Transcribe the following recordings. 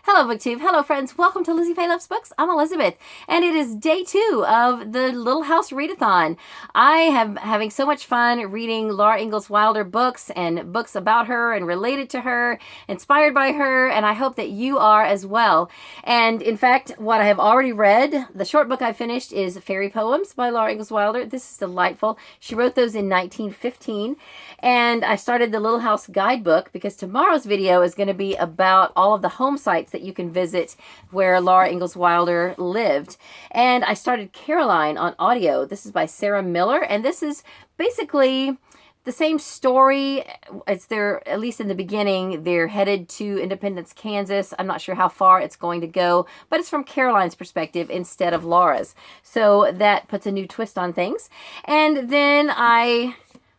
Hello BookTube, hello friends, welcome to Lizzie Faye Loves Books. I'm Elizabeth, and it is day 2 of the Little House Readathon. I am having so much fun reading Laura Ingalls Wilder books and books about her and related to her, inspired by her, and I hope that you are as well. And in fact, what I have already read, the short book I finished is Fairy Poems by Laura Ingalls Wilder. This is delightful. She wrote those in 1915, and I started the Little House Guidebook because tomorrow's video is going to be about all of the home sites that you can visit where Laura Ingalls Wilder lived. And I started Caroline on audio. This is by Sarah Miller, and this is basically the same story. It's there, at least in the beginning, they're headed to Independence, Kansas. I'm not sure how far it's going to go, but it's from Caroline's perspective instead of Laura's. So that puts a new twist on things. And then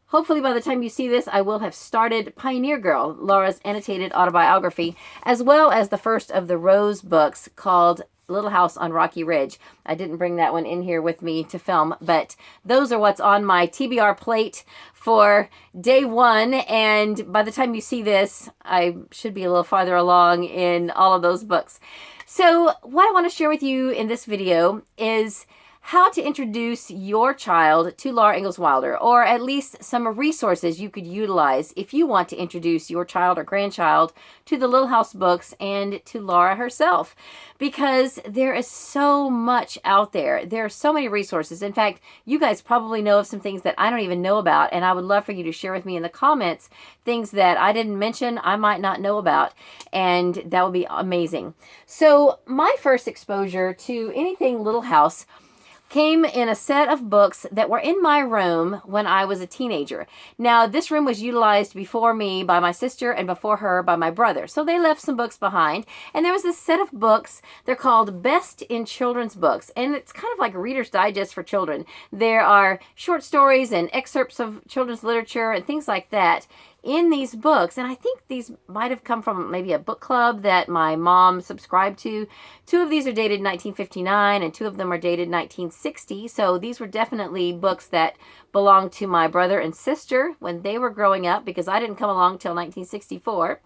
hopefully by the time you see this, I will have started Pioneer Girl, Laura's annotated autobiography, as well as the first of the Rose books called Little House on Rocky Ridge. I didn't bring that one in here with me to film, but those are what's on my TBR plate for day 1. And by the time you see this, I should be a little farther along in all of those books. So what I want to share with you in this video is how to introduce your child to Laura Ingalls Wilder, or at least some resources you could utilize if you want to introduce your child or grandchild to the Little House books and to Laura herself, because there is so much out there. There are so many resources. In fact, you guys probably know of some things that I don't even know about, and I would love for you to share with me in the comments things that I didn't mention, I might not know about, and that would be amazing. So my first exposure to anything Little House came in a set of books that were in my room when I was a teenager. Now, this room was utilized before me by my sister and before her by my brother. So they left some books behind. And there was this set of books. They're called Best in Children's Books. And it's kind of like a Reader's Digest for children. There are short stories and excerpts of children's literature and things like that in these books. And I think these might have come from maybe a book club that my mom subscribed to. 2 of these are dated 1959 and 2 of them are dated 1960. So these were definitely books that belonged to my brother and sister when they were growing up, because I didn't come along till 1964.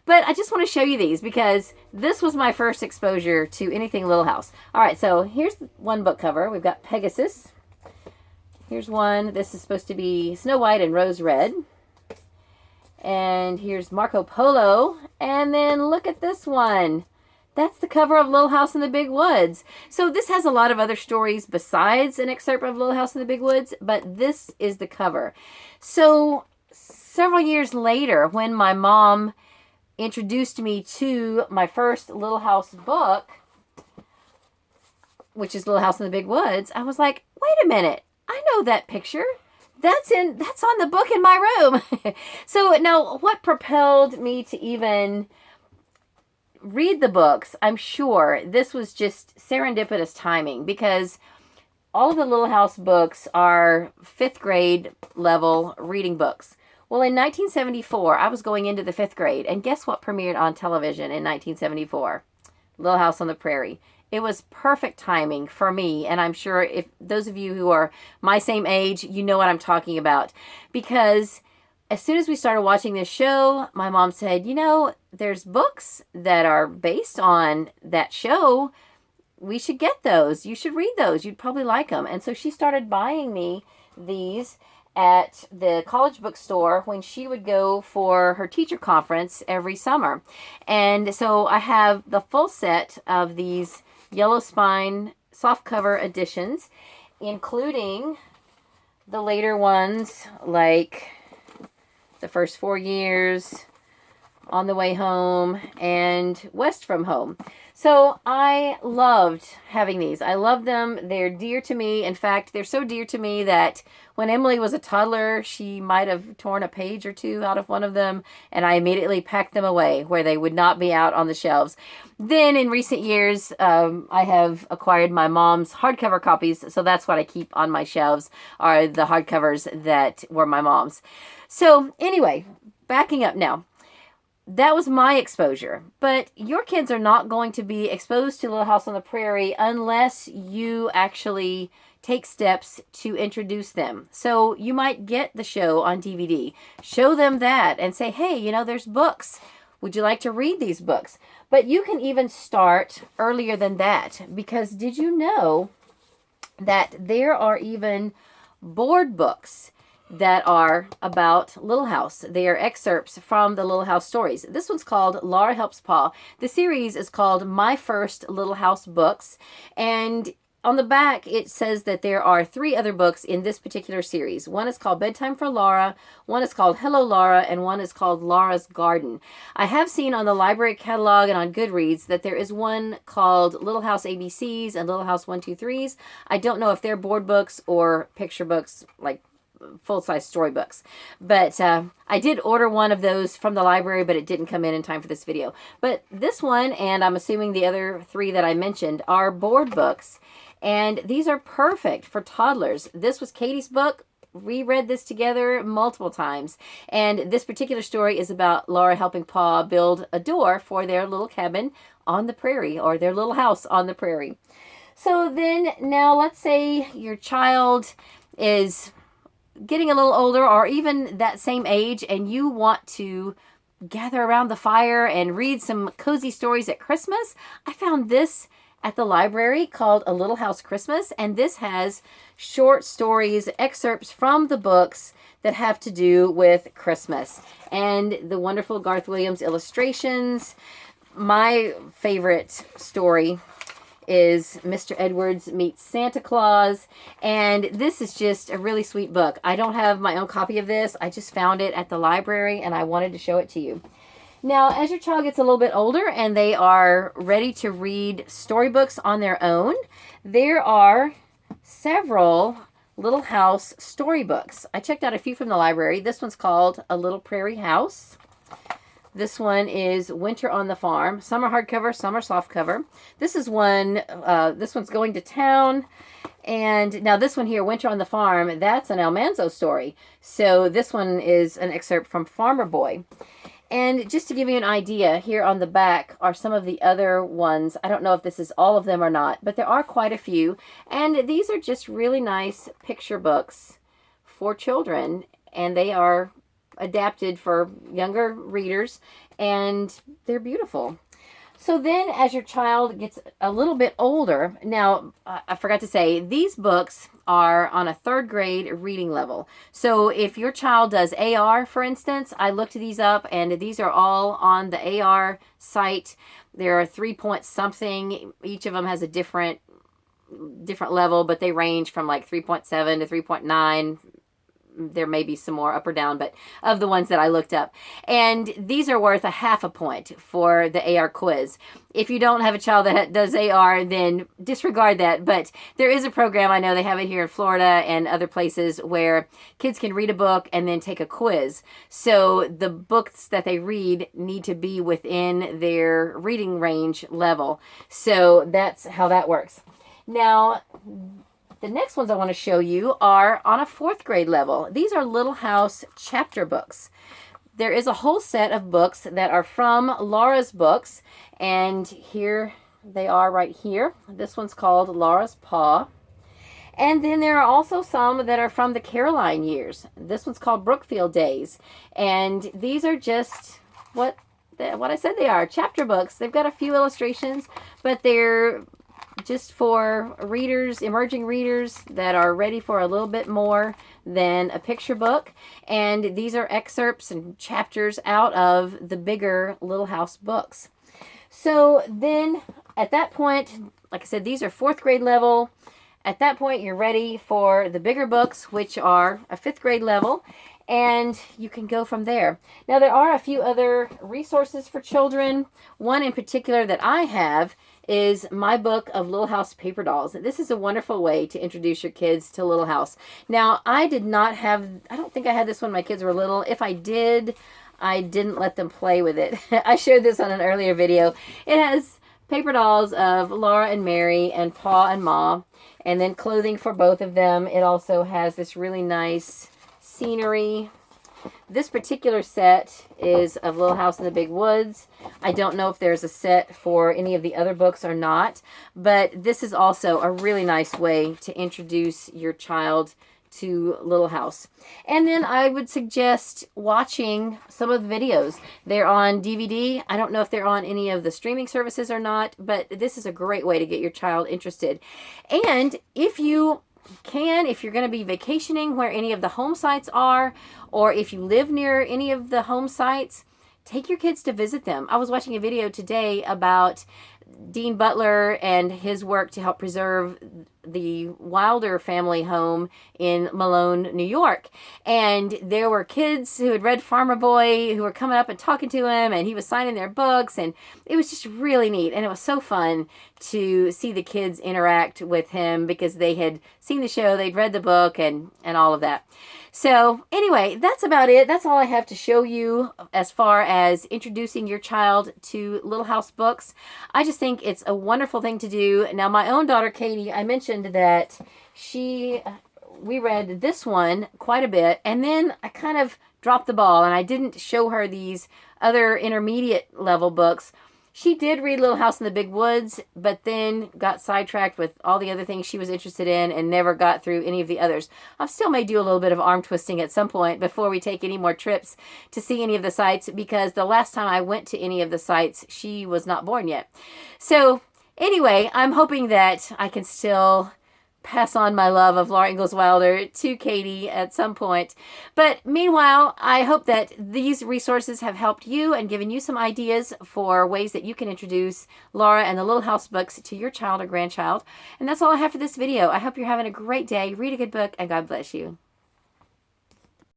But I just want to show you these because this was my first exposure to anything Little House. All right, so here's one book cover. We've got Pegasus. Here's one. This is supposed to be Snow White and Rose Red. And here's Marco Polo. And then look at this one. That's the cover of Little House in the Big Woods. So this has a lot of other stories besides an excerpt of Little House in the Big Woods, but this is the cover. So several years later, when my mom introduced me to my first Little House book, which is Little House in the Big Woods, I was like, wait a minute, I know that picture. That's on the book in my room. So now what propelled me to even read the books? I'm sure this was just serendipitous timing, because all of the Little House books are 5th grade level reading books. Well, in 1974, I was going into the 5th grade, and guess what premiered on television in 1974? Little House on the Prairie. It was perfect timing for me, and I'm sure if those of you who are my same age, you know what I'm talking about. Because as soon as we started watching this show, my mom said, you know, there's books that are based on that show. We should get those. You should read those. You'd probably like them. And so she started buying me these at the college bookstore when she would go for her teacher conference every summer. And so I have the full set of these yellow spine softcover editions, including the later ones like The First 4 Years, On the Way Home, and West from Home. So I loved having these. I love them. They're dear to me. In fact, they're so dear to me that when Emily was a toddler, she might have torn a page or 2 out of one of them, and I immediately packed them away where they would not be out on the shelves. Then in recent years, I have acquired my mom's hardcover copies, so that's what I keep on my shelves, are the hardcovers that were my mom's. So anyway, backing up now. That was my exposure, but your kids are not going to be exposed to Little House on the Prairie unless you actually take steps to introduce them. So you might get the show on DVD, show them that and say, hey, you know, there's books. Would you like to read these books? But you can even start earlier than that, because did you know that there are even board books that are about Little House? They are excerpts from the Little House stories. This one's called Laura Helps Pa. The series is called My First Little House Books, and on the back, it says that there are 3 other books in this particular series. One is called Bedtime for Laura, one is called Hello Laura, and one is called Laura's Garden. I have seen on the library catalog and on Goodreads that there is one called Little House ABCs and Little House 1-2-3s. I don't know if they're board books or picture books, like full-size storybooks. But I did order one of those from the library, but it didn't come in time for this video. But this one, and I'm assuming the other 3 that I mentioned, are board books. And these are perfect for toddlers. This was Katie's book. We read this together multiple times. And this particular story is about Laura helping Pa build a door for their little cabin on the prairie, or their little house on the prairie. So then, now let's say your child is getting a little older, or even that same age, and you want to gather around the fire and read some cozy stories at Christmas. I found this at the library called A Little House Christmas, and this has short stories, excerpts from the books that have to do with Christmas, and the wonderful Garth Williams illustrations. My favorite story is Mr. Edwards Meets Santa Claus, and this is just a really sweet book. I don't have my own copy of this. I just found it at the library, and I wanted to show it to you. Now, as your child gets a little bit older and they are ready to read storybooks on their own, there are several Little House storybooks. I checked out a few from the library. This one's called A Little Prairie House. This one is Winter on the Farm. Some are hardcover, some are softcover. This is one, this one's Going to Town. And now this one here, Winter on the Farm, that's an Almanzo story. So this one is an excerpt from Farmer Boy. And just to give you an idea, here on the back are some of the other ones. I don't know if this is all of them or not, but there are quite a few. And these are just really nice picture books for children. And they are adapted for younger readers, and they're beautiful. So then as your child gets a little bit older, now I forgot to say, these books are on a 3rd grade reading level. So if your child does AR, for instance, I looked these up, and these are all on the AR site. There are 3 point something. Each of them has a different level, but they range from like 3.7 to 3.9. There may be some more up or down, but of the ones that I looked up. And these are worth a half a point for the AR quiz. If you don't have a child that does AR, then disregard that. But there is a program, I know they have it here in Florida and other places, where kids can read a book and then take a quiz. So the books that they read need to be within their reading range level. So that's how that works. Now, the next ones I want to show you are on a 4th grade level. These are Little House chapter books. There is a whole set of books that are from Laura's books, and here they are right here. This one's called Laura's Pa. And then there are also some that are from the Caroline years. This one's called Brookfield Days. And these are just what I said they are, chapter books. They've got a few illustrations, but they're just for readers, emerging readers that are ready for a little bit more than a picture book. And these are excerpts and chapters out of the bigger Little House books. So then at that point, like I said, these are 4th grade level. At that point, you're ready for the bigger books, which are a 5th grade level. And you can go from there. Now, there are a few other resources for children. One in particular that I have is my book of Little House paper dolls. This is a wonderful way to introduce your kids to Little House. Now, I don't think I had this when my kids were little. If I did, I didn't let them play with it. I shared this on an earlier video. It has paper dolls of Laura and Mary and Pa and Ma, and then clothing for both of them. It also has this really nice scenery. This particular set is of Little House in the Big Woods. I don't know if there's a set for any of the other books or not, but this is also a really nice way to introduce your child to Little House. And then I would suggest watching some of the videos. They're on DVD. I don't know if they're on any of the streaming services or not, but this is a great way to get your child interested. And if you can, if you're going to be vacationing where any of the home sites are, or if you live near any of the home sites, take your kids to visit them. I was watching a video today about Dean Butler and his work to help preserve the Wilder family home in Malone, New York. And there were kids who had read Farmer Boy who were coming up and talking to him, and he was signing their books, and it was just really neat. And it was so fun to see the kids interact with him because they had seen the show, they'd read the book, and all of that. So anyway, that's about it. That's all I have to show you as far as introducing your child to Little House books. I just think it's a wonderful thing to do. Now, my own daughter, Katie, I mentioned that we read this one quite a bit, and then I kind of dropped the ball, and I didn't show her these other intermediate level books. She did read Little House in the Big Woods, but then got sidetracked with all the other things she was interested in and never got through any of the others. I still may do a little bit of arm twisting at some point before we take any more trips to see any of the sites, because the last time I went to any of the sites, she was not born yet. So anyway, I'm hoping that I can still pass on my love of Laura Ingalls Wilder to Katie at some point. But meanwhile, I hope that these resources have helped you and given you some ideas for ways that you can introduce Laura and the Little House books to your child or grandchild. And that's all I have for this video. I hope you're having a great day. Read a good book, and God bless you.